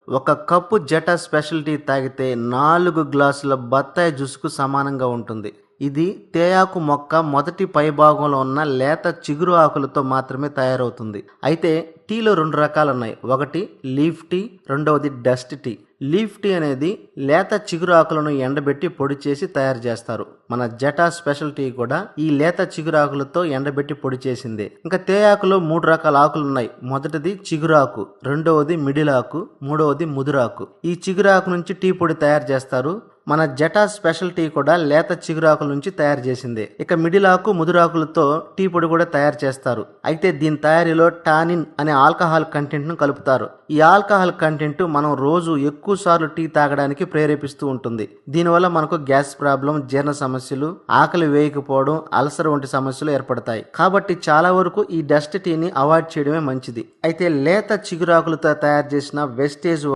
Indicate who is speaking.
Speaker 1: ఒక cup జటా special tea తాగితే 4 గ్లాసుల బత్తాయి జ్యూస్కు సమానంగా ఉంటుంది. ఇది తేయాకు మొక్క మొదటి పైభాగంలో ఉన్న లేత చిగురు ఆకులతో మాత్రమే తయారవుతుంది. అయితే టీలో 2 రకాలున్నాయి. ఒకటి లీఫ్ టీ, రెండవది డస్ట్ టీ. లీఫ్ టీ అనేది లేత చిగురు ఆకులను ఎండబెట్టి పొడి చేసి తయారు చేస్తారు. మన జటా స్పెషల్ టీ కూడా ఈ లేత చిగురు ఆకులతో ఎండబెట్టి పొడి చేసిందే. ఇంకా తేయాకులో 3 రకాల ఆకులు ఉన్నాయి. మొదటిది చిగురాకు, రెండవది మిడిల్ ఆకు, మూడవది ముదురాకు. ఈ చిగురాకు నుంచి టీ పొడి తయారు చేస్తారు. మన జటా స్పెషల్ టీ కూడా లేత చిగురాకుల నుంచి తయారు చేసిందే. ఇక మిడిల్ ఆకు, ముదురాకులతో టీ పొడి కూడా తయారు చేస్తారు. అయితే దీని తయారీలో టానిన్ అనే ఆల్కహాల్ కంటెంట్ ను కలుపుతారు. ఈ ఆల్కహాల్ కంటెంట్ మనం రోజు ఎక్కువ సార్లు టీ తాగడానికి ప్రేరేపిస్తూ ఉంటుంది. దీనివల్ల మనకు గ్యాస్ ప్రాబ్లం, జీర్ణ సమస్యలు, ఆకలి వేయకపోవడం, అల్సర్ వంటి సమస్యలు ఏర్పడతాయి. కాబట్టి చాలా వరకు ఈ డస్ట్ టీని అవాయిడ్ చేయడమే మంచిది. అయితే లేత చిగురాకులతో తయారు చేసిన వెస్టేజ్